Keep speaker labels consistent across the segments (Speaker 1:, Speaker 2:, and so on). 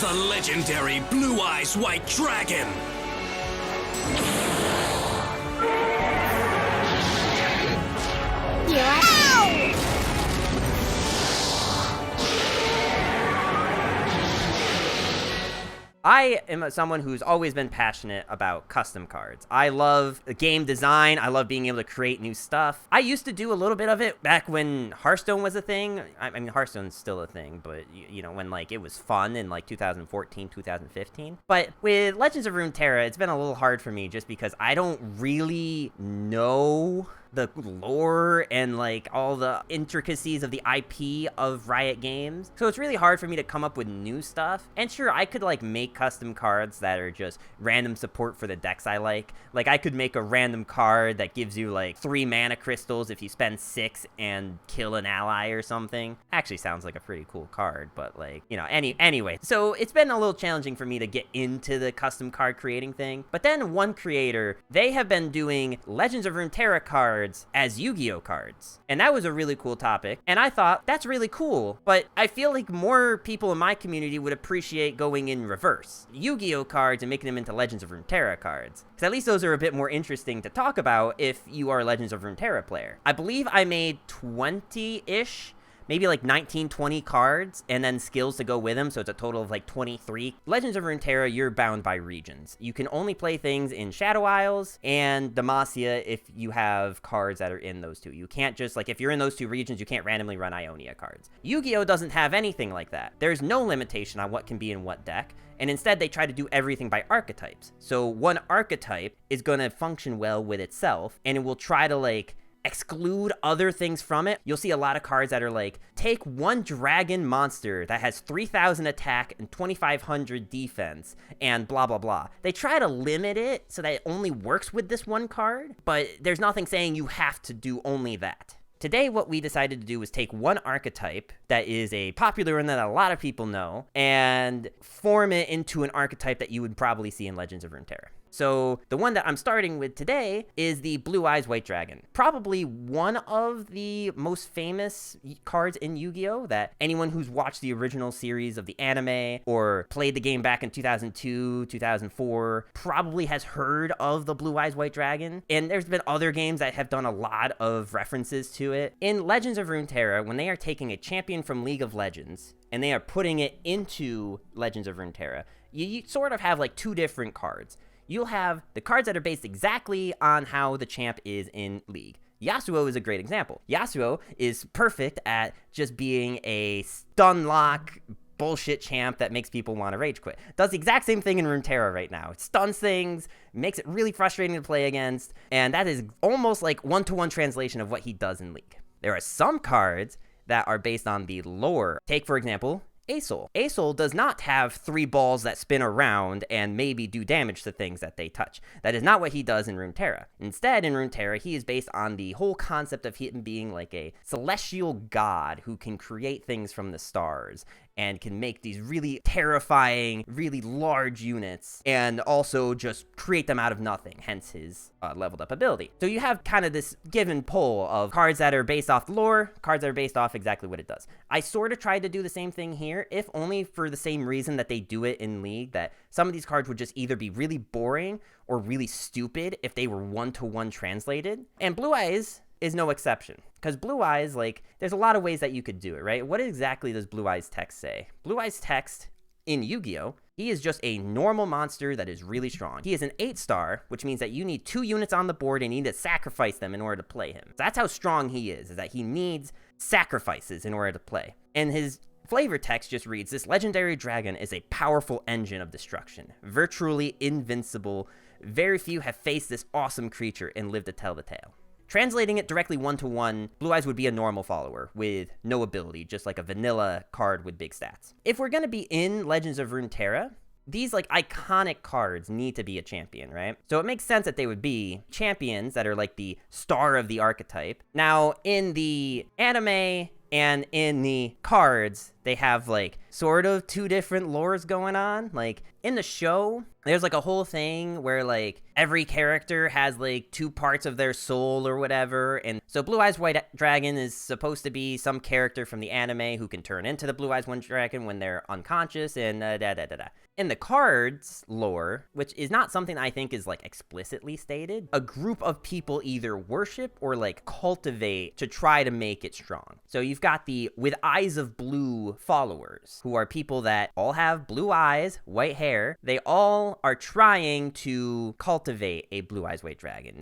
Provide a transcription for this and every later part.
Speaker 1: The legendary Blue Eyes White Dragon!
Speaker 2: I am someone who's always been passionate about custom cards. I love the game design. I love being able to create new stuff. I used to do a little bit of it back when Hearthstone was a thing. I mean, Hearthstone's still a thing, but you know, when like it was fun in like 2014, 2015. But with Legends of Runeterra, it's been a little hard for me just because I don't really know the lore and like all the intricacies of the IP of Riot Games. So it's really hard for me to come up with new stuff. And sure, I could like make custom cards that are just random support for the decks I like. Like I could make a random card that gives you like 3 mana crystals if you spend 6 and kill an ally or something. Actually sounds like a pretty cool card, but like, you know, anyway. So it's been a little challenging for me to get into the custom card creating thing. But then one creator, they have been doing Legends of Runeterra cards as Yu-Gi-Oh cards. And that was a really cool topic. And I thought, that's really cool. But I feel like more people in my community would appreciate going in reverse. Yu-Gi-Oh cards and making them into Legends of Runeterra cards. Because at least those are a bit more interesting to talk about if you are a Legends of Runeterra player. I believe I made 20-ish, maybe like 19, 20 cards, and then skills to go with them, so it's a total of like 23. Legends of Runeterra, you're bound by regions. You can only play things in Shadow Isles and Demacia if you have cards that are in those two. You can't just, like, if you're in those two regions, you can't randomly run Ionia cards. Yu-Gi-Oh doesn't have anything like that. There's no limitation on what can be in what deck, and instead they try to do everything by archetypes. So one archetype is going to function well with itself, and it will try to, like, exclude other things from it. You'll see a lot of cards that are like, take one dragon monster that has 3,000 attack and 2,500 defense and blah, blah, blah. They try to limit it so that it only works with this one card, but there's nothing saying you have to do only that. Today, what we decided to do was take one archetype that is a popular one that a lot of people know and form it into an archetype that you would probably see in Legends of Runeterra. So the one that I'm starting with today is the Blue Eyes White Dragon. Probably one of the most famous cards in Yu-Gi-Oh! That anyone who's watched the original series of the anime or played the game back in 2002, 2004 probably has heard of the Blue Eyes White Dragon. And there's been other games that have done a lot of references to it. In Legends of Runeterra, when they are taking a champion from League of Legends and they are putting it into Legends of Runeterra, you sort of have like 2 different cards. You'll have the cards that are based exactly on how the champ is in League. Yasuo is a great example. Yasuo is perfect at just being a stun lock bullshit champ that makes people want to rage quit. Does the exact same thing in Runeterra right now. It stuns things, makes it really frustrating to play against, and that is almost like one-to-one translation of what he does in League. There are some cards that are based on the lore. Take, for example, Asol. Asol does not have 3 balls that spin around and maybe do damage to things that they touch. That is not what he does in Runeterra. Instead, in Runeterra, he is based on the whole concept of him being like a celestial god who can create things from the stars and can make these really terrifying, really large units, and also just create them out of nothing, hence his leveled up ability. So you have kind of this give and pull of cards that are based off lore, cards that are based off exactly what it does. I sort of tried to do the same thing here, if only for the same reason that they do it in League, that some of these cards would just either be really boring or really stupid if they were one-to-one translated. And Blue Eyes is no exception, because Blue Eyes, like, there's a lot of ways that you could do it, right? What exactly does Blue Eyes text say? Blue Eyes text in Yu-Gi-Oh! He is just a normal monster that is really strong. He is an 8-star, which means that you need 2 units on the board and you need to sacrifice them in order to play him. That's how strong he is that he needs sacrifices in order to play. And his flavor text just reads, this legendary dragon is a powerful engine of destruction, virtually invincible. Very few have faced this awesome creature and lived to tell the tale. Translating it directly one-to-one, Blue Eyes would be a normal follower with no ability, just like a vanilla card with big stats. If we're going to be in Legends of Runeterra, these like iconic cards need to be a champion, right? So it makes sense that they would be champions that are like the star of the archetype. Now, in the anime and in the cards, they have like sort of two different lores going on. Like in the show, there's like a whole thing where like every character has like two parts of their soul or whatever. And so Blue Eyes White Dragon is supposed to be some character from the anime who can turn into the Blue Eyes White Dragon when they're unconscious and In the cards lore, which is not something I think is like explicitly stated, a group of people either worship or like cultivate to try to make it strong. So you've got the with eyes of blue followers, who are people that all have blue eyes, white hair. They all are trying to cultivate a Blue Eyes White Dragon.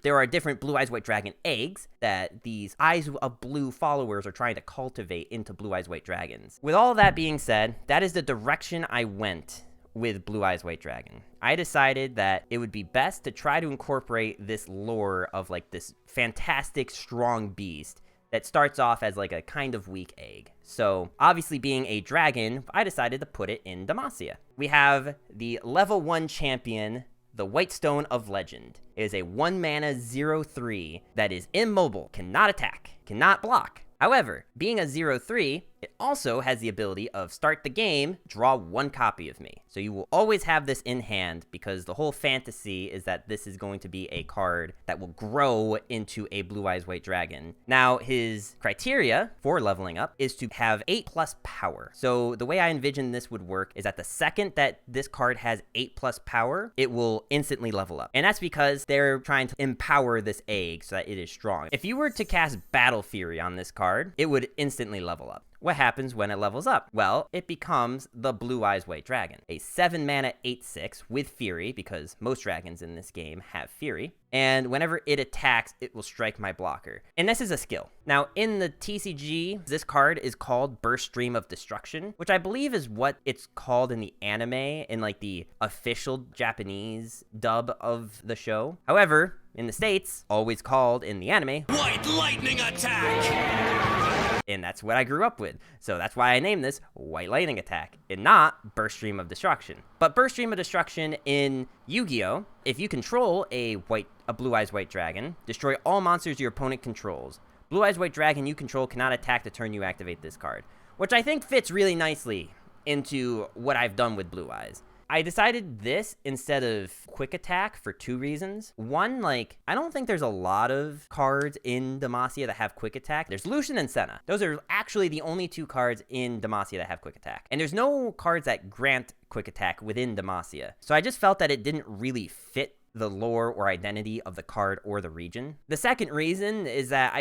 Speaker 2: There are different Blue Eyes White Dragon eggs that these eyes of blue followers are trying to cultivate into Blue Eyes White Dragons. With all that being said, that is the direction I went with Blue Eyes White Dragon. I decided that it would be best to try to incorporate this lore of like this fantastic strong beast that starts off as like a kind of weak egg. So obviously being a dragon, I decided to put it in Demacia. We have the level 1 champion, the White Stone of Legend. It is a 1 mana 0/3 that is immobile, cannot attack, cannot block. However, being a 0/3, it also has the ability of start the game, draw 1 copy of me. So you will always have this in hand because the whole fantasy is that this is going to be a card that will grow into a Blue Eyes White Dragon. Now, his criteria for leveling up is to have 8+ power. So the way I envision this would work is that the second that this card has 8+ power, it will instantly level up. And that's because they're trying to empower this egg so that it is strong. If you were to cast Battle Fury on this card, it would instantly level up. What happens when it levels up? Well, it becomes the Blue Eyes White Dragon, a 7 mana 8/6 with Fury, because most dragons in this game have Fury. And whenever it attacks, it will strike my blocker. And this is a skill. Now, in the TCG, this card is called Burst Stream of Destruction, which I believe is what it's called in the anime, in like the official Japanese dub of the show. However, in the States, always called in the anime,
Speaker 1: White Lightning Attack!
Speaker 2: And that's what I grew up with. So that's why I named this White Lightning Attack and not Burst Stream of Destruction. But Burst Stream of Destruction in Yu-Gi-Oh! If you control a Blue Eyes White Dragon, destroy all monsters your opponent controls. Blue Eyes White Dragon you control cannot attack the turn you activate this card, which I think fits really nicely into what I've done with Blue Eyes. I decided this instead of Quick Attack for 2 reasons. One, like, I don't think there's a lot of cards in Demacia that have Quick Attack. There's Lucian and Senna. Those are actually the only 2 cards in Demacia that have Quick Attack. And there's no cards that grant Quick Attack within Demacia. So I just felt that it didn't really fit the lore or identity of the card or the region. The second reason is that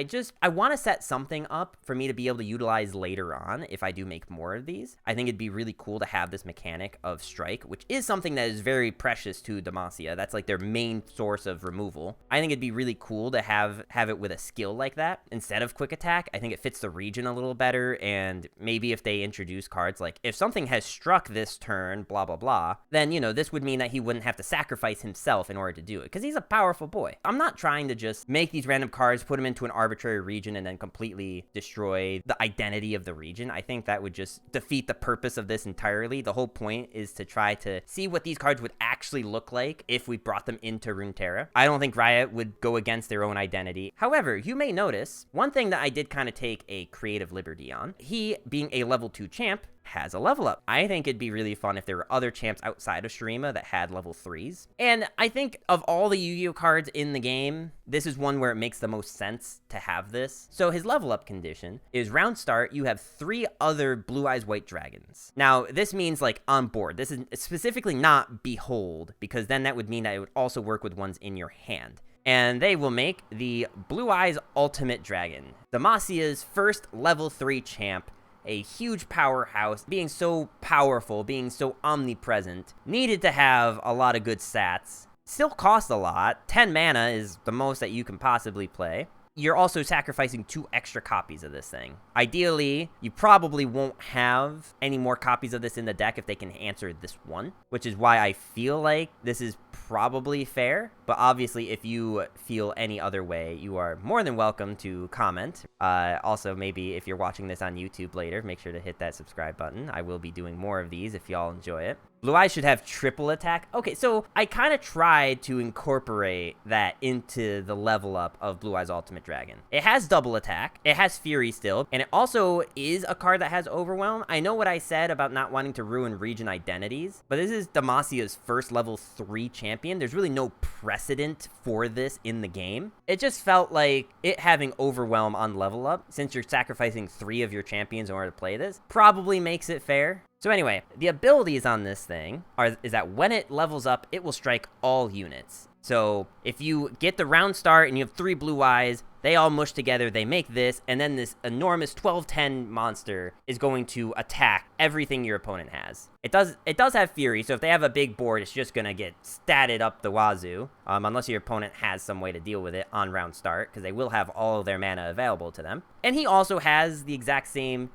Speaker 2: I want to set something up for me to be able to utilize later on if I do make more of these. I think it'd be really cool to have this mechanic of strike, which is something that is very precious to Demacia. That's like their main source of removal. I think it'd be really cool to have it with a skill like that instead of Quick Attack. I think it fits the region a little better, and maybe if they introduce cards like, if something has struck this turn, blah, blah, blah, then, you know, this would mean that he wouldn't have to sacrifice himself in order to do it, because he's a powerful boy. I'm not trying to just make these random cards, put them into an arbitrary region, and then completely destroy the identity of the region. I think that would just defeat the purpose of this entirely. The whole point is to try to see what these cards would actually look like if we brought them into Runeterra. I don't think Riot would go against their own identity. However, you may notice one thing that I did kind of take a creative liberty on. He, being a level 2 champ, has a level up. I think it'd be really fun if there were other champs outside of Shurima that had level 3s. And I think of all the Yu-Gi-Oh cards in the game, this is one where it makes the most sense to have this. So his level up condition is round start, you have 3 other Blue Eyes White Dragons. Now, this means like on board. This is specifically not Behold, because then that would mean that it would also work with ones in your hand. And they will make the Blue Eyes Ultimate Dragon, Demacia's first level 3 champ, a huge powerhouse, being so powerful, being so omnipresent, needed to have a lot of good stats. Still cost a lot. 10 mana is the most that you can possibly play. You're also sacrificing 2 extra copies of this thing. Ideally, you probably won't have any more copies of this in the deck if they can answer this one, which is why I feel like this is probably fair. But obviously, if you feel any other way, you are more than welcome to comment. Also, maybe if you're watching this on YouTube later, make sure to hit that subscribe button. I will be doing more of these if y'all enjoy it. Blue Eyes should have triple attack. Okay, so I kind of tried to incorporate that into the level up of Blue Eyes Ultimate Dragon. It has double attack, it has Fury still, and it also is a card that has Overwhelm. I know what I said about not wanting to ruin region identities, but this is Demasia's first level 3 champion. There's really no precedent for this in the game. It just felt like it having Overwhelm on level up, since you're sacrificing 3 of your champions in order to play this, probably makes it fair. So anyway, the abilities on this thing is that when it levels up, it will strike all units. So if you get the round start and you have 3 Blue Eyes, they all mush together, they make this, and then this enormous 12-10 monster is going to attack everything your opponent has. It does have Fury, so if they have a big board, it's just gonna get statted up the wazoo, unless your opponent has some way to deal with it on round start, because they will have all of their mana available to them. And he also has the exact same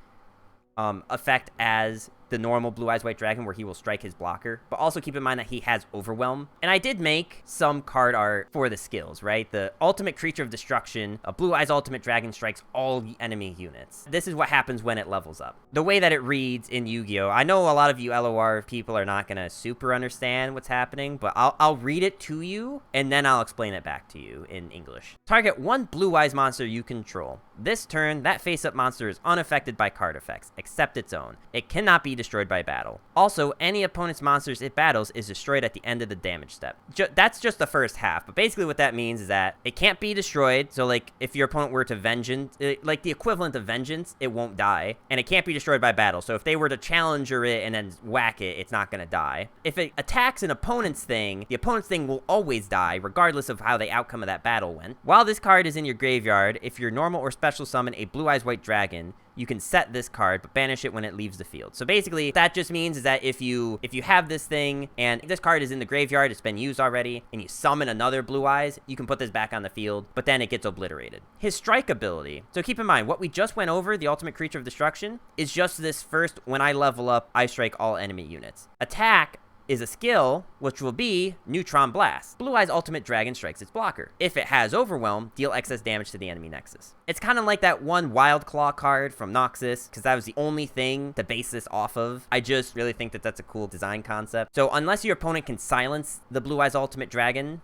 Speaker 2: effect as the normal Blue Eyes White Dragon, where he will strike his blocker. But also keep in mind that he has Overwhelm. And I did make some card art for the skills, right? The Ultimate Creature of Destruction, a Blue Eyes Ultimate Dragon strikes all the enemy units. This is what happens when it levels up. The way that it reads in Yu-Gi-Oh! I know a lot of you LOR people are not going to super understand what's happening, but I'll read it to you, and then I'll explain it back to you in English. Target 1 Blue Eyes monster you control. This turn, that face-up monster is unaffected by card effects, except its own. It cannot be destroyed by battle. Also, any opponent's monsters it battles is destroyed at the end of the damage step. That's just the first half, but basically what that means is that it can't be destroyed, so like if your opponent were to vengeance, like the equivalent of vengeance, it won't die, and it can't be destroyed by battle, so if they were to challenger it and then whack it, it's not gonna die. If it attacks an opponent's thing, the opponent's thing will always die, regardless of how the outcome of that battle went. While this card is in your graveyard, if you're normal or special summon a Blue Eyes White Dragon, you can set this card, but banish it when it leaves the field. So basically, that just means is that if you have this thing, and this card is in the graveyard, it's been used already, and you summon another Blue Eyes, you can put this back on the field, but then it gets obliterated. His strike ability. So keep in mind, what we just went over, the Ultimate Creature of Destruction, is just this first, when I level up, I strike all enemy units. Attack is a skill, which will be Neutron Blast. Blue Eyes Ultimate Dragon strikes its blocker. If it has Overwhelm, deal excess damage to the enemy nexus. It's kind of like that one Wild Claw card from Noxus, because that was the only thing to base this off of. I just really think that that's a cool design concept. So unless your opponent can silence the Blue Eyes Ultimate Dragon,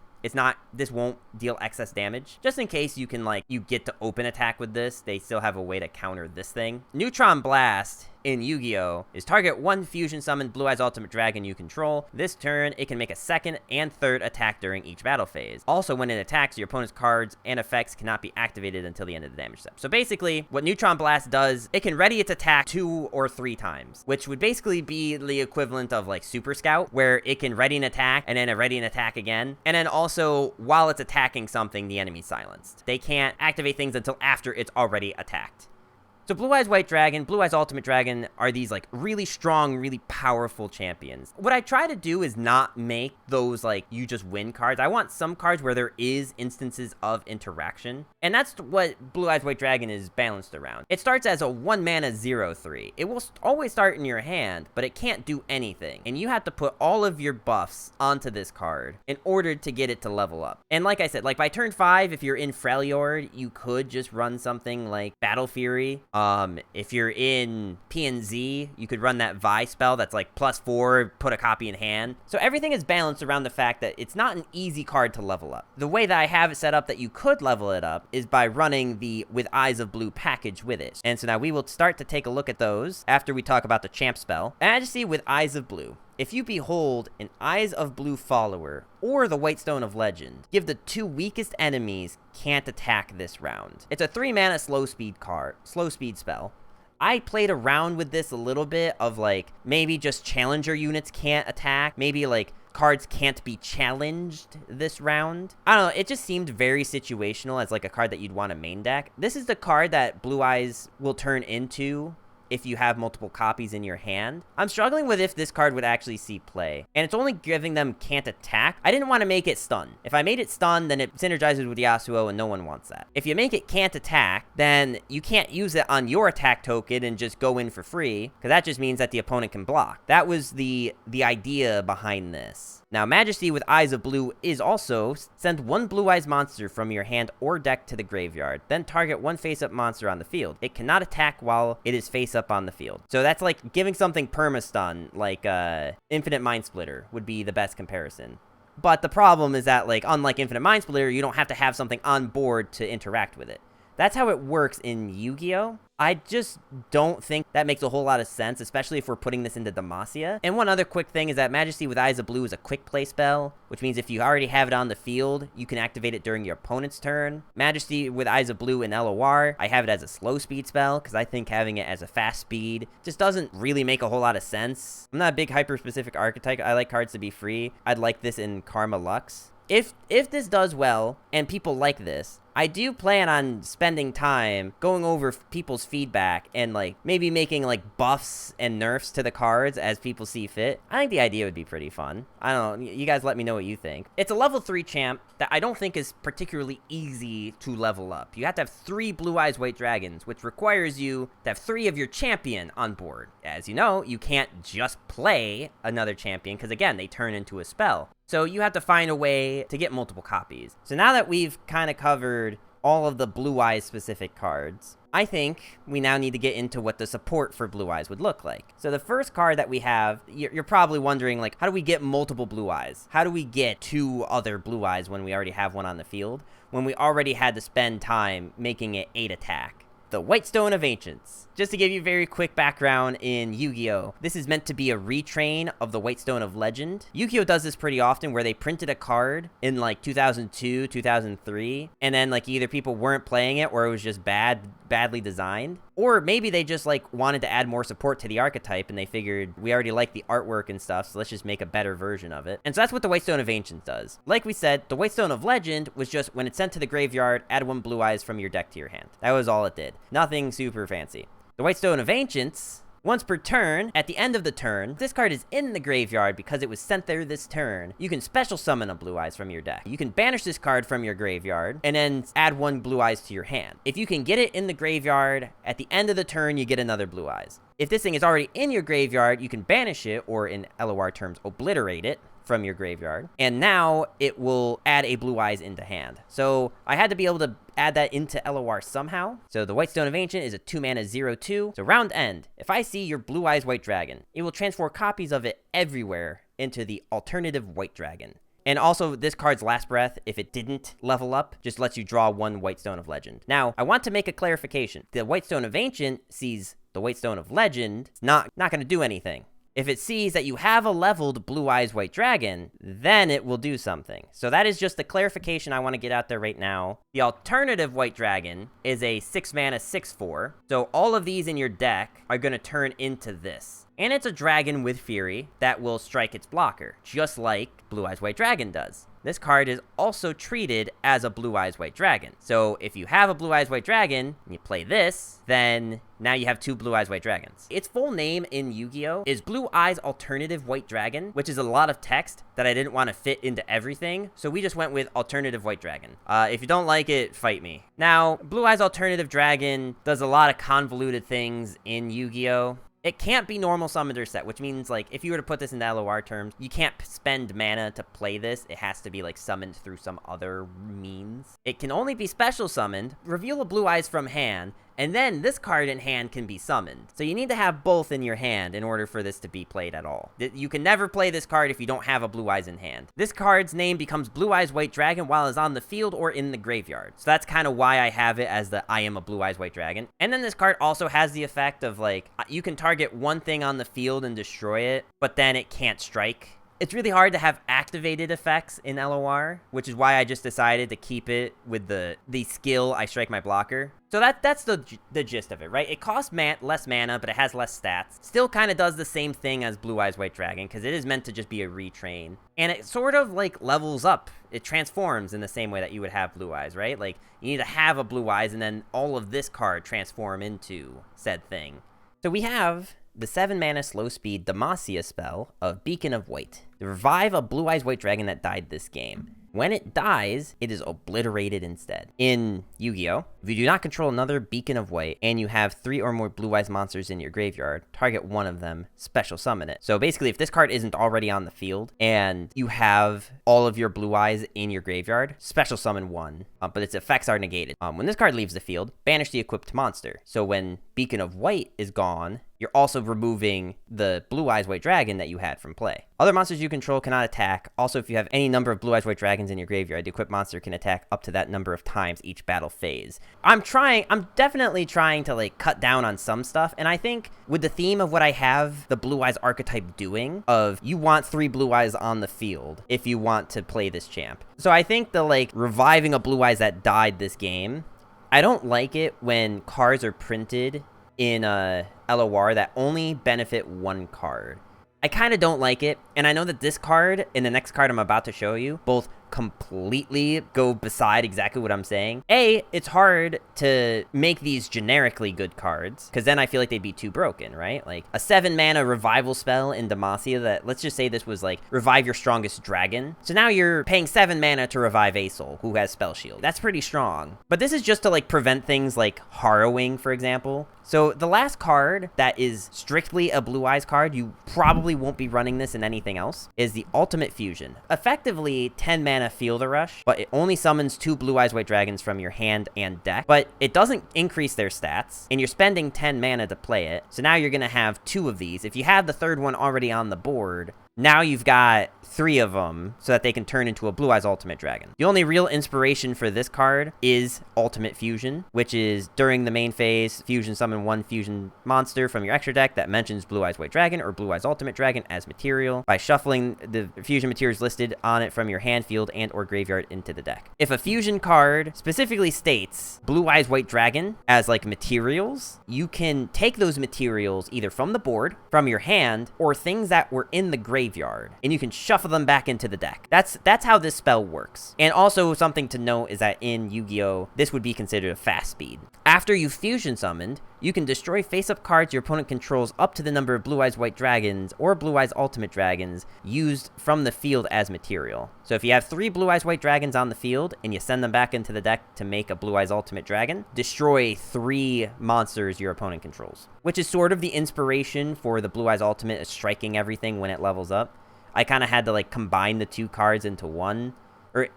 Speaker 2: this won't deal excess damage. Just in case you get to open attack with this, they still have a way to counter this thing. Neutron Blast in Yu-Gi-Oh! Is target 1 fusion summoned Blue Eyes Ultimate Dragon you control. This turn, it can make a second and third attack during each battle phase. Also, when it attacks, your opponent's cards and effects cannot be activated until the end of the damage step. So basically, what Neutron Blast does, it can ready its attack 2 or 3 times, which would basically be the equivalent of like Super Scout, where it can ready an attack and then ready an attack again. And then also, while it's attacking something, the enemy's silenced. They can't activate things until after it's already attacked. So Blue Eyes White Dragon, Blue Eyes Ultimate Dragon are these like really strong, really powerful champions. What I try to do is not make those like you just win cards. I want some cards where there is instances of interaction. And that's what Blue Eyes White Dragon is balanced around. It starts as a 1 mana 0/3. It will always start in your hand, but it can't do anything. And you have to put all of your buffs onto this card in order to get it to level up. And like I said, like by turn 5, if you're in Freljord, you could just run something like Battle Fury. If you're in PnZ, you could run that Vi spell that's like +4, put a copy in hand. So everything is balanced around the fact that it's not an easy card to level up. The way that I have it set up that you could level it up is by running the With Eyes of Blue package with it. And so now we will start to take a look at those after we talk about the champ spell. And I just see With Eyes of Blue. If you behold an Eyes of Blue follower or the White Stone of Legend, give the 2 weakest enemies can't attack this round. It's a 3 mana slow speed spell. I played around with this a little bit of like maybe just challenger units can't attack, maybe like cards can't be challenged this round. I don't know, it just seemed very situational as like a card that you'd want to main deck. This is the card that Blue Eyes will turn into if you have multiple copies in your hand. I'm struggling with if this card would actually see play. And it's only giving them can't attack. I didn't want to make it stun. If I made it stun, then it synergizes with Yasuo and no one wants that. If you make it can't attack, then you can't use it on your attack token and just go in for free, because that just means that the opponent can block. That was the idea behind this. Now, Majesty with Eyes of Blue is also send one Blue Eyes monster from your hand or deck to the graveyard, then target one face-up monster on the field. It cannot attack while it is face-up on the field. So that's like giving something perma-stun, like Infinite Mind Splitter would be the best comparison. But the problem is that, like, unlike Infinite Mind Splitter, you don't have to have something on board to interact with it. That's how it works in Yu-Gi-Oh! I just don't think that makes a whole lot of sense, especially if we're putting this into Demacia. And one other quick thing is that Majesty with Eyes of Blue is a quick play spell, which means if you already have it on the field, you can activate it during your opponent's turn. Majesty with Eyes of Blue in LOR, I have it as a slow speed spell, because I think having it as a fast speed just doesn't really make a whole lot of sense. I'm not a big hyper-specific archetype. I like cards to be free. I'd like this in Karma Lux. If this does well, and people like this, I do plan on spending time going over people's feedback and, like, maybe making, like, buffs and nerfs to the cards as people see fit. I think the idea would be pretty fun. I don't know. You guys let me know what you think. It's a level 3 champ that I don't think is particularly easy to level up. You have to have 3 Blue Eyes White Dragons, which requires you to have 3 of your champion on board. As you know, you can't just play another champion because, again, they turn into a spell. So you have to find a way to get multiple copies. So now that we've kind of covered all of the Blue Eyes specific cards, I think we now need to get into what the support for Blue Eyes would look like. So the first card that we have, you're probably wondering, like, how do we get multiple Blue Eyes? How do we get 2 other Blue Eyes when we already have one on the field? When we already had to spend time making it 8 attack? The White Stone of Ancients. Just to give you very quick background in Yu-Gi-Oh! This is meant to be a retrain of the White Stone of Legend. Yu-Gi-Oh! Does this pretty often where they printed a card in like 2002, 2003, and then like either people weren't playing it or it was just badly designed. Or maybe they just like wanted to add more support to the archetype and they figured we already like the artwork and stuff, so let's just make a better version of it. And so that's what the White Stone of Ancients does. Like we said, the White Stone of Legend was just when it's sent to the graveyard, add 1 Blue Eyes from your deck to your hand. That was all it did. Nothing super fancy. The White Stone of Ancients, once per turn, at the end of the turn, this card is in the graveyard because it was sent there this turn. You can special summon a Blue Eyes from your deck. You can banish this card from your graveyard and then add 1 Blue Eyes to your hand. If you can get it in the graveyard, at the end of the turn, you get another Blue Eyes. If this thing is already in your graveyard, you can banish it, or in LOR terms, obliterate it from your graveyard, and now it will add a Blue Eyes into hand. So I had to be able to add that into LOR somehow. So the White Stone of Ancient is a 2-mana 0/2. So round end, if I see your Blue Eyes White Dragon, it will transfer copies of it everywhere into the alternative White Dragon. And also, this card's Last Breath, if it didn't level up, just lets you draw 1 White Stone of Legend. Now, I want to make a clarification. The White Stone of Ancient sees the White Stone of Legend. It's not going to do anything. If it sees that you have a leveled Blue Eyes White Dragon, then it will do something. So that is just the clarification I want to get out there right now. The alternative White Dragon is a 6-mana 6/4. So all of these in your deck are going to turn into this. And it's a dragon with Fury that will strike its blocker, just like Blue Eyes White Dragon does. This card is also treated as a Blue Eyes White Dragon. So if you have a Blue Eyes White Dragon and you play this, then now you have 2 Blue Eyes White Dragons. Its full name in Yu-Gi-Oh! Is Blue Eyes Alternative White Dragon, which is a lot of text that I didn't want to fit into everything, so we just went with Alternative White Dragon. If you don't like it, fight me. Now, Blue Eyes Alternative Dragon does a lot of convoluted things in Yu-Gi-Oh! It can't be normal summoned or set, which means, like, if you were to put this into LOR terms, you can't spend mana to play this. It has to be, like, summoned through some other means. It can only be special summoned, reveal a Blue Eyes from hand, and then this card in hand can be summoned. So you need to have both in your hand in order for this to be played at all. You can never play this card if you don't have a Blue Eyes in hand. This card's name becomes Blue Eyes White Dragon while it's on the field or in the graveyard. So that's kind of why I have it as the I am a Blue Eyes White Dragon. And then this card also has the effect of, like, you can target one thing on the field and destroy it, but then it can't strike. It's really hard to have activated effects in LOR, which is why I just decided to keep it with the skill I strike my blocker. So that's the gist of it, right? It costs less mana, but it has less stats. Still kind of does the same thing as Blue Eyes White Dragon, because it is meant to just be a retrain. And it sort of, like, levels up. It transforms in the same way that you would have Blue Eyes, right? Like, you need to have a Blue Eyes, and then all of this card transform into said thing. So we have the 7-mana slow speed Demacia spell of Beacon of White. To revive a Blue Eyes White Dragon that died this game. When it dies, it is obliterated instead. In Yu-Gi-Oh!, if you do not control another Beacon of White and you have 3 or more blue-eyes monsters in your graveyard, target one of them, special summon it. So basically, if this card isn't already on the field and you have all of your blue eyes in your graveyard, special summon one, but its effects are negated. When this card leaves the field, banish the equipped monster. So when Beacon of White is gone, you're also removing the Blue Eyes White Dragon that you had from play. Other monsters you control cannot attack. Also, if you have any number of Blue Eyes White Dragons in your graveyard, the equipped monster can attack up to that number of times each battle phase. I'm definitely trying to like cut down on some stuff, and I think with the theme of what I have the Blue Eyes archetype doing, of you want 3 Blue Eyes on the field if you want to play this champ. So I think the like reviving a Blue Eyes that died this game, I don't like it when cards are printed in LOR that only benefit one card. I kind of don't like it, and I know that this card and the next card I'm about to show you both completely go beside exactly what I'm saying. It's hard to make these generically good cards, because then I feel like they'd be too broken, right? Like a 7-mana revival spell in Demacia that, let's just say this was like, revive your strongest dragon. So now you're paying 7 mana to revive Aesol, who has Spell Shield. That's pretty strong. But this is just to like prevent things like Harrowing, for example. So the last card that is strictly a Blue Eyes card, you probably won't be running this in anything else, is the Ultimate Fusion. Effectively 10 mana Field Rush, but it only summons 2 Blue Eyes White Dragons from your hand and deck, but it doesn't increase their stats, and you're spending 10 mana to play it, so now you're gonna have 2 of these. If you have the third one already on the board, now you've got 3 of them so that they can turn into a Blue Eyes Ultimate Dragon. The only real inspiration for this card is Ultimate Fusion, which is during the main phase, fusion summon 1 fusion monster from your extra deck that mentions Blue Eyes White Dragon or Blue Eyes Ultimate Dragon as material by shuffling the fusion materials listed on it from your hand, field, and or graveyard into the deck. If a fusion card specifically states Blue Eyes White Dragon as like materials, you can take those materials either from the board, from your hand, or things that were in the graveyard, and you can shuffle them back into the deck. That's how this spell works. And also something to note is that in Yu-Gi-Oh, this would be considered a fast speed. After you fusion summoned, you can destroy face-up cards your opponent controls up to the number of Blue Eyes White Dragons or Blue Eyes Ultimate Dragons used from the field as material. So if you have 3 Blue Eyes White Dragons on the field and you send them back into the deck to make a Blue Eyes Ultimate Dragon, destroy 3 monsters your opponent controls, which is sort of the inspiration for the Blue Eyes Ultimate striking everything when it levels up. I kind of had to like combine the 2 cards into one, or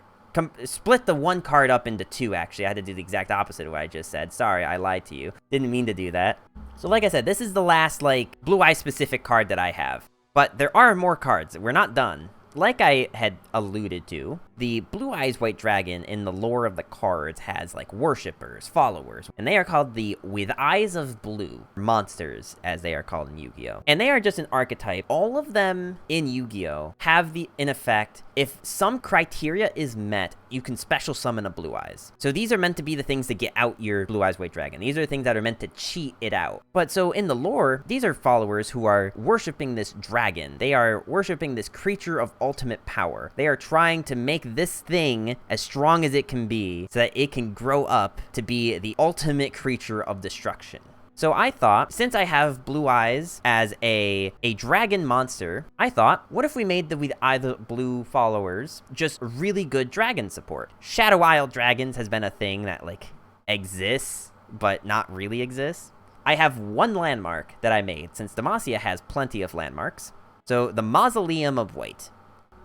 Speaker 2: split the 1 card up into 2, actually. I had to do the exact opposite of what I just said. Sorry, I lied to you. Didn't mean to do that. So like I said, this is the last like Blue Eye specific card that I have. But there are more cards. We're not done. Like I had alluded to, the Blue Eyes White Dragon in the lore of the cards has like worshippers, followers, and they are called the With Eyes of Blue monsters, as they are called in Yu-Gi-Oh! And they are just an archetype. All of them in Yu-Gi-Oh! Have in effect, if some criteria is met, you can special summon a Blue Eyes. So these are meant to be the things that get out your Blue Eyes White Dragon. These are things that are meant to cheat it out. But so in the lore, these are followers who are worshiping this dragon. They are worshiping this creature of ultimate power. They are trying to make this thing as strong as it can be so that it can grow up to be the ultimate creature of destruction. So I thought, since I have Blue Eyes as a dragon monster, I thought, what if we made the With Eyes of Blue followers just really good dragon support? Shadow Isle dragons has been a thing that like exists, but not really exists. I have 1 landmark that I made, since Demacia has plenty of landmarks. So the Mausoleum of White.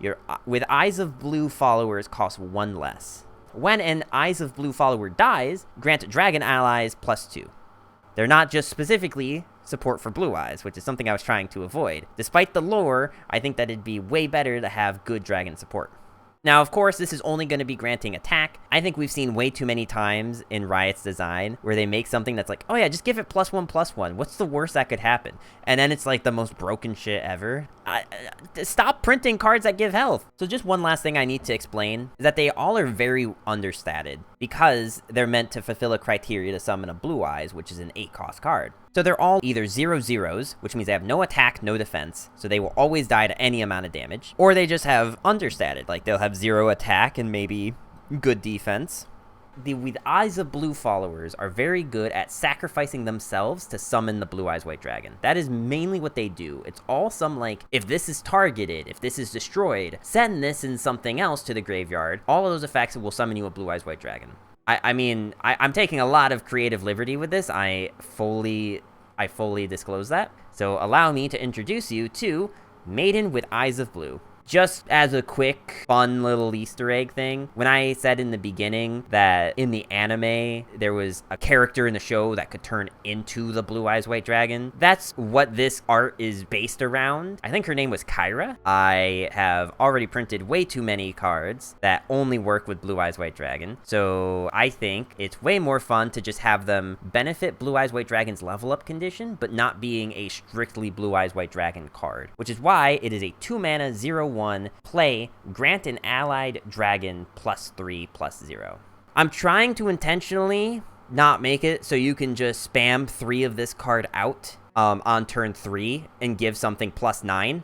Speaker 2: Your With Eyes of Blue followers cost 1 less. When an Eyes of Blue follower dies, grant dragon allies +2. They're not just specifically support for Blue Eyes, which is something I was trying to avoid. Despite the lore, I think that it'd be way better to have good dragon support. Now, of course, this is only going to be granting attack. I think we've seen way too many times in Riot's design where they make something that's like, oh yeah, just give it +1/+1. What's the worst that could happen? And then it's like the most broken shit ever. Stop printing cards that give health. So just one last thing I need to explain is that they all are very understated because they're meant to fulfill a criteria to summon a Blue Eyes, which is an 8-cost card. So they're all either 0/0s, which means they have no attack, no defense, so they will always die to any amount of damage, or they just have understated, like they'll have 0 attack and maybe good defense. the With Eyes of Blue followers are very good at sacrificing themselves to summon the Blue Eyes White Dragon. That is mainly what they do. It's all some like, if this is targeted, if this is destroyed, send this and something else to the graveyard. All of those effects will summon you a Blue Eyes White Dragon. I mean, I'm taking a lot of creative liberty with this. I fully disclose that. So allow me to introduce you to Maiden with Eyes of Blue. Just as a quick, fun little Easter egg thing, when I said in the beginning that in the anime, there was a character in the show that could turn into the Blue Eyes White Dragon, that's what this art is based around. I think her name was Kyra. I have already printed way too many cards that only work with Blue Eyes White Dragon, so I think it's way more fun to just have them benefit Blue Eyes White Dragon's level up condition, but not being a strictly Blue Eyes White Dragon card, which is why it is a 2-mana 0/1 play, grant an allied dragon +3/+0. I'm trying to intentionally not make it so you can just spam 3 of this card out on turn 3 and give something +9.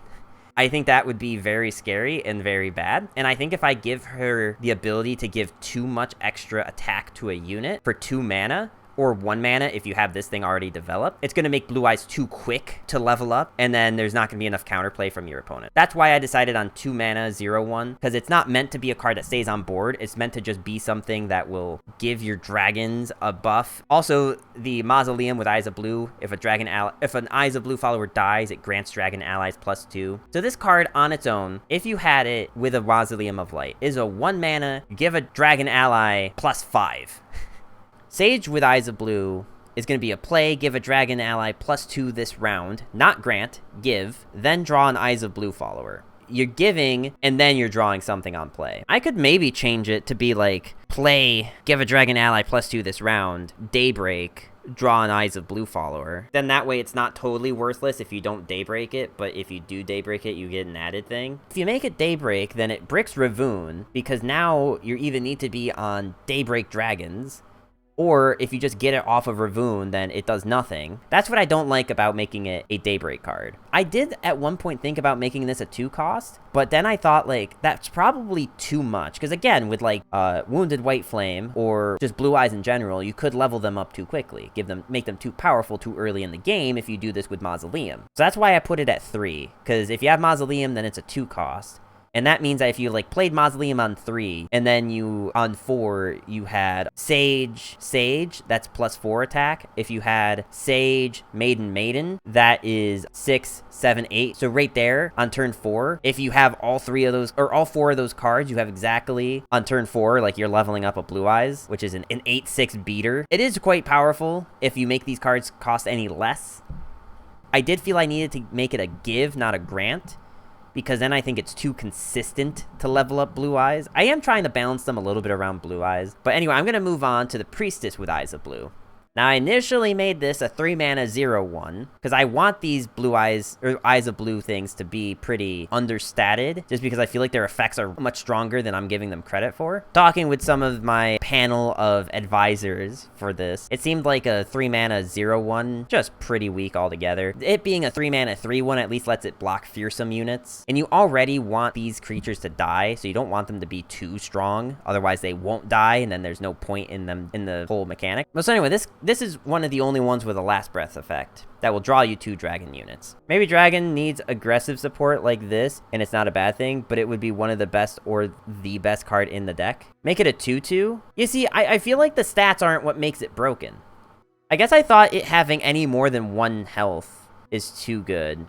Speaker 2: I think that would be very scary and very bad. And I think if I give her the ability to give too much extra attack to a unit for 2 mana, or 1 mana if you have this thing already developed, it's going to make Blue Eyes too quick to level up, and then there's not going to be enough counterplay from your opponent. That's why I decided on 2 mana 0/1, because it's not meant to be a card that stays on board. It's meant to just be something that will give your dragons a buff. Also, the Mausoleum with Eyes of Blue, if an Eyes of Blue follower dies, it grants dragon allies +2. So this card on its own, if you had it with a Mausoleum of Light, is a 1 mana, give a dragon ally +5. Sage with Eyes of Blue is going to be a play, give a dragon ally +2 this round, not grant, give, then draw an Eyes of Blue follower. You're giving, and then you're drawing something on play. I could maybe change it to be like, play, give a dragon ally +2 this round, Daybreak, draw an Eyes of Blue follower. Then that way it's not totally worthless if you don't Daybreak it, but if you do Daybreak it, you get an added thing. If you make it Daybreak, then it bricks Ravoon, because now you either need to be on Daybreak dragons, or if you just get it off of Ravoon, then it does nothing. That's what I don't like about making it a Daybreak card. I did at one point think about making this a 2 cost, but then I thought, like, that's probably too much. Because again, with like Wounded White Flame, or just Blue Eyes in general, you could level them up too quickly. Make them too powerful too early in the game if you do this with Mausoleum. So that's why I put it at 3, because if you have Mausoleum, then it's a 2 cost. And that means that if you like played Mausoleum on 3, and then you on 4 you had Sage, that's +4 attack. If you had Sage, Maiden, that is 6, 7, 8. So right there on turn 4, if you have all 3 of those, or all 4 of those cards, you have exactly on turn 4, like you're leveling up a Blue Eyes, which is an 8/6 beater. It is quite powerful if you make these cards cost any less. I did feel I needed to make it a give, not a grant, because then I think it's too consistent to level up Blue Eyes. I am trying to balance them a little bit around Blue Eyes. But anyway, I'm going to move on to the Priestess with Eyes of Blue. Now, I initially made this a 3 mana 0/1, because I want these Blue Eyes, or Eyes of Blue things to be pretty understated, just because I feel like their effects are much stronger than I'm giving them credit for. Talking with some of my panel of advisors for this, it seemed like a 3 mana 0/1, just pretty weak altogether. It being a 3 mana 3/1 at least lets it block fearsome units, and you already want these creatures to die, so you don't want them to be too strong, otherwise they won't die, and then there's no point in them in the whole mechanic. So anyway, this is one of the only ones with a Last Breath effect that will draw you 2 dragon units. Maybe dragon needs aggressive support like this, and it's not a bad thing, but it would be one of the best or the best card in the deck. Make it a 2/2. You see, I feel like the stats aren't what makes it broken. I guess I thought it having any more than 1 health is too good.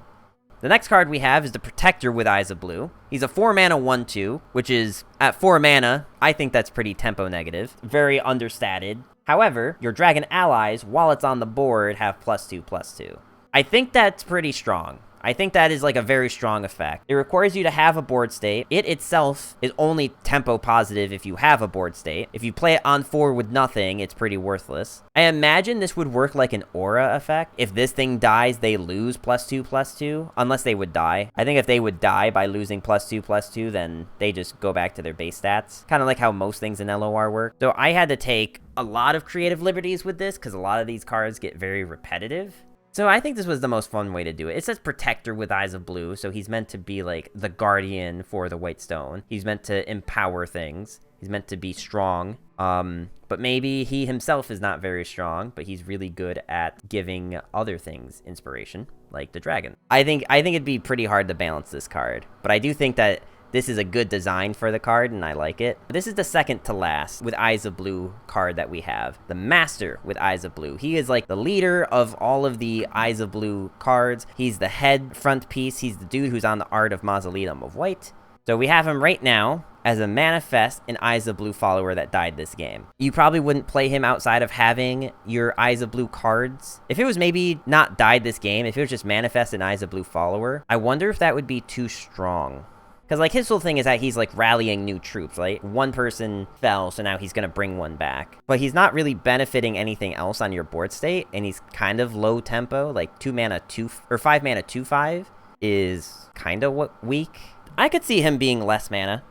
Speaker 2: The next card we have is the Protector with Eyes of Blue. He's a 4 mana 1/2, which is, at 4 mana, I think that's pretty tempo negative. Very understated. However, your dragon allies, while it's on the board, have +2/+2. I think that's pretty strong. I think that is like a very strong effect. It requires you to have a board state. It itself is only tempo positive if you have a board state. If you play it on 4 with nothing, it's pretty worthless. I imagine this would work like an aura effect. If this thing dies, they lose +2/+2, unless they would die. I think if they would die by losing +2/+2, then they just go back to their base stats. Kind of like how most things in LOR work. So I had to take a lot of creative liberties with this, because a lot of these cards get very repetitive. So I think this was the most fun way to do it. It says Protector with Eyes of Blue, so he's meant to be like the guardian for the White Stone. He's meant to empower things. He's meant to be strong. But maybe he himself is not very strong, but he's really good at giving other things inspiration, like the dragon. I think it'd be pretty hard to balance this card, but I do think that this is a good design for the card, and I like it. This is the second to last with Eyes of Blue card that we have. The Master with Eyes of Blue. He is like the leader of all of the Eyes of Blue cards. He's the head front piece. He's the dude who's on the Art of Mausoleum of White. So we have him right now as a Manifest and Eyes of Blue follower that died this game. You probably wouldn't play him outside of having your Eyes of Blue cards. If it was maybe not died this game, if it was just Manifest and Eyes of Blue follower, I wonder if that would be too strong. Because, like, his whole thing is that he's, like, rallying new troops, right? One person fell, so now he's going to bring one back. But he's not really benefiting anything else on your board state, and he's kind of low tempo. Like, 5 mana 2/5 is kind of weak. I could see him being less mana.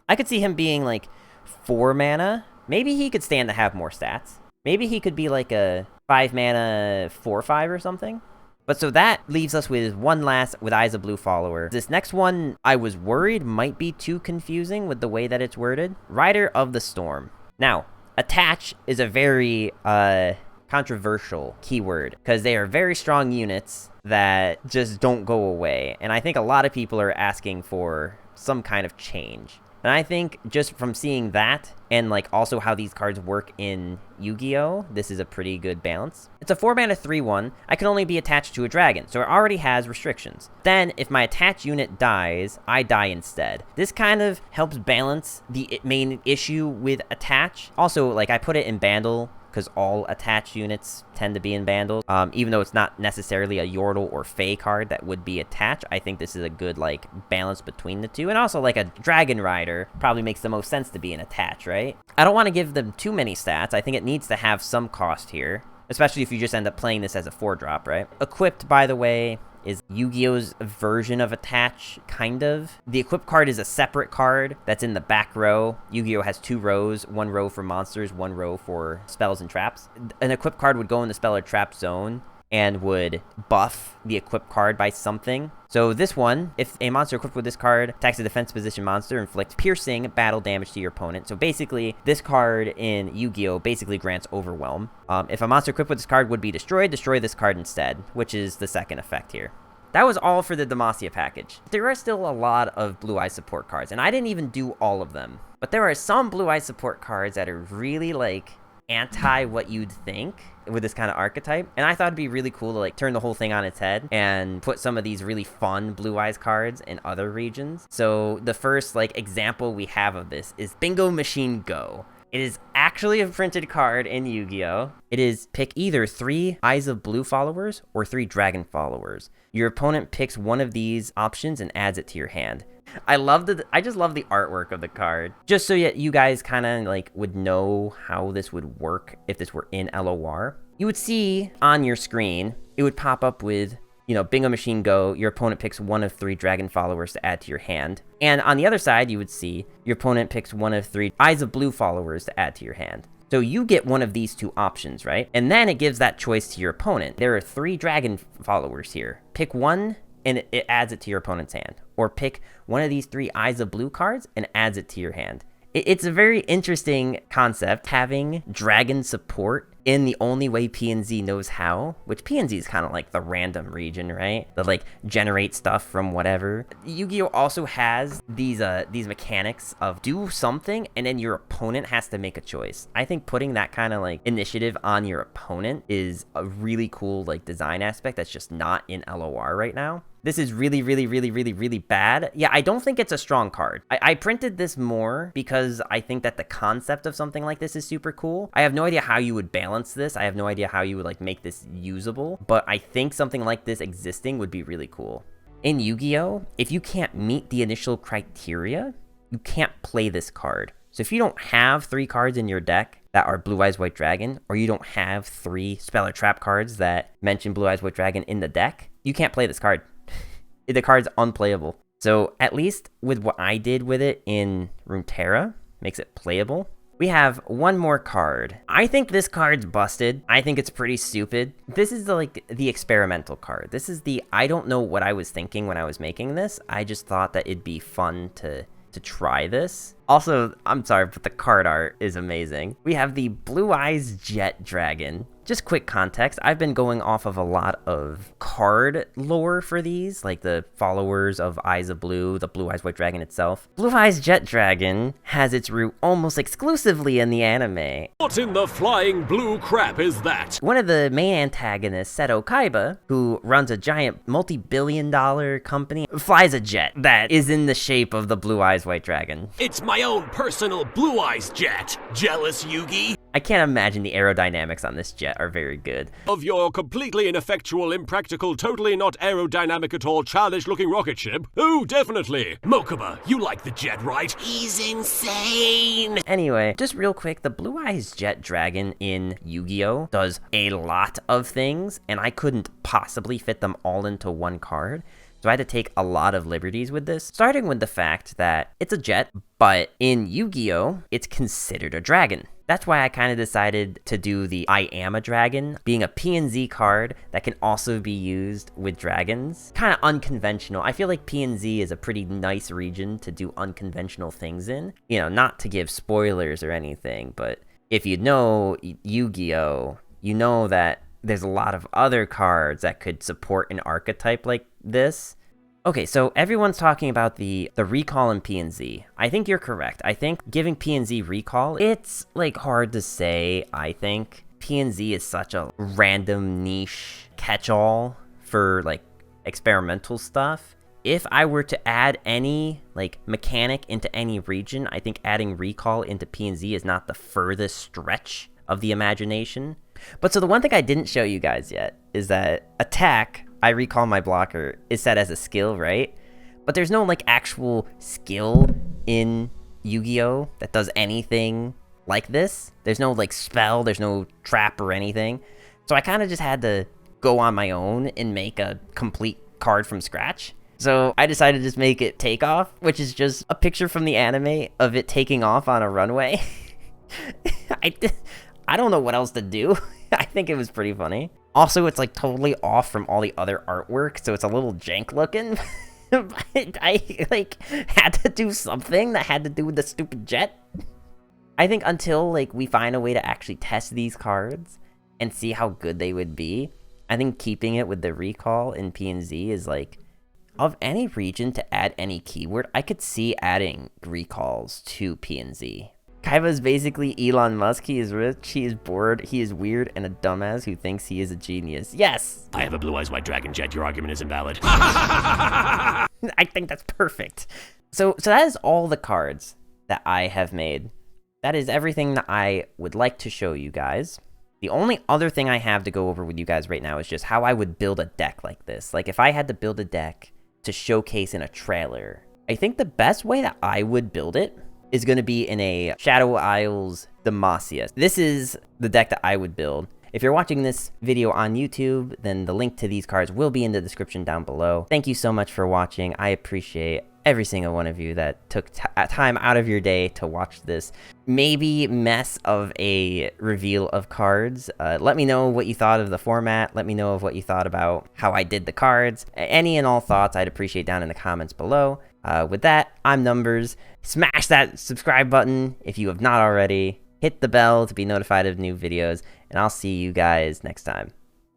Speaker 2: I could see him being, like, 4 mana. Maybe he could stand to have more stats. Maybe he could be, like, a 5 mana 4/5 or something. But so that leaves us with one last with Eyes of Blue follower. This next one, I was worried might be too confusing with the way that it's worded. Rider of the Storm. Now, attach is a very controversial keyword because they are very strong units that just don't go away. And I think a lot of people are asking for some kind of change. And I think just from seeing that and like also how these cards work in Yu-Gi-Oh, this is a pretty good balance. It's a 4 mana 3/1. I can only be attached to a dragon, so it already has restrictions. Then if my attached unit dies, I die instead. This kind of helps balance the main issue with attach. Also, like I put it in Bandle because all attached units tend to be in Bandle. Even though it's not necessarily a Yordle or Fae card that would be attached, I think this is a good like balance between the two. And also like a Dragon Rider probably makes the most sense to be an attach, right? I don't want to give them too many stats. I think it needs to have some cost here, especially if you just end up playing this as a 4-drop, right? Equipped, by the way, is Yu-Gi-Oh's version of attach, kind of. The equip card is a separate card that's in the back row. Yu-Gi-Oh has 2 rows, 1 row for monsters, 1 row for spells and traps. An equip card would go in the spell or trap zone and would buff the equip card by something. So this one, if a monster equipped with this card attacks a defense position monster, inflicts piercing battle damage to your opponent. So basically, this card in Yu-Gi-Oh basically grants Overwhelm. If a monster equipped with this card would be destroyed, destroy this card instead, which is the second effect here. That was all for the Demacia package. There are still a lot of Blue Eye support cards, and I didn't even do all of them. But there are some Blue Eye support cards that are really, like, anti what you'd think with this kind of archetype, and I thought it'd be really cool to like turn the whole thing on its head and put some of these really fun Blue Eyes cards in other regions. So the first like example we have of this is Bingo Machine Go. It is actually a printed card in Yu-Gi-Oh! It is pick either 3 Eyes of Blue followers or 3 Dragon followers. Your opponent picks one of these options and adds it to your hand. I just love the artwork of the card. Just so you guys kind of like would know how this would work if this were in LOR. You would see on your screen, it would pop up with, you know, Bingo Machine Go, your opponent picks one of 3 Dragon followers to add to your hand. And on the other side, you would see your opponent picks one of 3 Eyes of Blue followers to add to your hand. So you get one of these 2 options, right? And then it gives that choice to your opponent. There are 3 Dragon followers here. Pick one and it adds it to your opponent's hand. Or pick one of these 3 Eyes of Blue cards and adds it to your hand. It's a very interesting concept, having Dragon support in the only way PnZ knows how, which PnZ is kind of like the random region, right? That like generate stuff from whatever. Yu-Gi-Oh also has these mechanics of do something and then your opponent has to make a choice. I think putting that kind of like initiative on your opponent is a really cool like design aspect that's just not in LOR right now. This is really, really, really, really, really bad. Yeah, I don't think it's a strong card. I printed this more because I think that the concept of something like this is super cool. I have no idea how you would balance this. I have no idea how you would like make this usable, but I think something like this existing would be really cool. In Yu-Gi-Oh, if you can't meet the initial criteria, you can't play this card. So if you don't have 3 cards in your deck that are Blue Eyes White Dragon, or you don't have 3 Spell or Trap cards that mention Blue Eyes White Dragon in the deck, you can't play this card. The card's unplayable. So at least with what I did with it in Runeterra, makes it playable. We have one more card. I think this card's busted. I think it's pretty stupid. This is the experimental card. This is the, I don't know what I was thinking when I was making this. I just thought that it'd be fun to try this. Also, I'm sorry, but the card art is amazing. We have the Blue Eyes Jet Dragon. Just quick context, I've been going off of a lot of card lore for these, like the followers of Eyes of Blue, the Blue Eyes White Dragon itself. Blue Eyes Jet Dragon has its root almost exclusively in the anime.
Speaker 1: What in the flying blue crap is that?
Speaker 2: One of the main antagonists, Seto Kaiba, who runs a giant multi-billion-dollar company, flies a jet that is in the shape of the Blue Eyes White Dragon.
Speaker 1: It's my own personal Blue Eyes jet. Jealous, Yugi?
Speaker 2: I can't imagine the aerodynamics on this jet are very good.
Speaker 1: Of your completely ineffectual, impractical, totally not aerodynamic at all, childish-looking rocket ship? Oh, definitely. Mokuba, you like the jet, right? He's insane!
Speaker 2: Anyway, just real quick, the Blue Eyes Jet Dragon in Yu-Gi-Oh! Does a lot of things, and I couldn't possibly fit them all into one card. So I had to take a lot of liberties with this, starting with the fact that it's a jet, but in Yu-Gi-Oh! It's considered a dragon. That's why I kind of decided to do the I Am a Dragon, being a PnZ card that can also be used with dragons. Kind of unconventional. I feel like PnZ is a pretty nice region to do unconventional things in. You know, not to give spoilers or anything, but if you know Yu-Gi-Oh!, you know that there's a lot of other cards that could support an archetype like this. Okay, so everyone's talking about the recall in PnZ. I think you're correct. I think giving PnZ recall, it's like hard to say, I think. PnZ is such a random niche catch-all for like experimental stuff. If I were to add any like mechanic into any region, I think adding recall into PnZ is not the furthest stretch of the imagination. But so the one thing I didn't show you guys yet is that attack, I recall my blocker, is set as a skill, right? But there's no like actual skill in Yu-Gi-Oh! That does anything like this. There's no like spell, there's no trap or anything. So I kind of just had to go on my own and make a complete card from scratch. So I decided to just make it Takeoff, which is just a picture from the anime of it taking off on a runway. I don't know what else to do. I think it was pretty funny. Also, it's like totally off from all the other artwork, so it's a little jank looking. But I like had to do something that had to do with the stupid jet. I think until like we find a way to actually test these cards and see how good they would be, I think keeping it with the recall in PnZ is like, of any region to add any keyword, I could see adding recalls to PnZ. Kaiba's basically Elon Musk. He is rich, he is bored, he is weird, and a dumbass who thinks he is a genius. Yes!
Speaker 1: I have a Blue Eyes White Dragon jet. Your argument is invalid.
Speaker 2: I think that's perfect. So that is all the cards that I have made. That is everything that I would like to show you guys. The only other thing I have to go over with you guys right now is just how I would build a deck like this. Like if I had to build a deck to showcase in a trailer, I think the best way that I would build it is going to be in a Shadow Isles Demacia. This is the deck that I would build. If you're watching this video on YouTube, then the link to these cards will be in the description down below. Thank you so much for watching. I appreciate every single one of you that took time out of your day to watch this maybe mess of a reveal of cards. Let me know what you thought of the format. Let me know of what you thought about how I did the cards. Any and all thoughts I'd appreciate down in the comments below. With that, I'm Numbers. Smash that subscribe button if you have not already. Hit the bell to be notified of new videos, and I'll see you guys next time.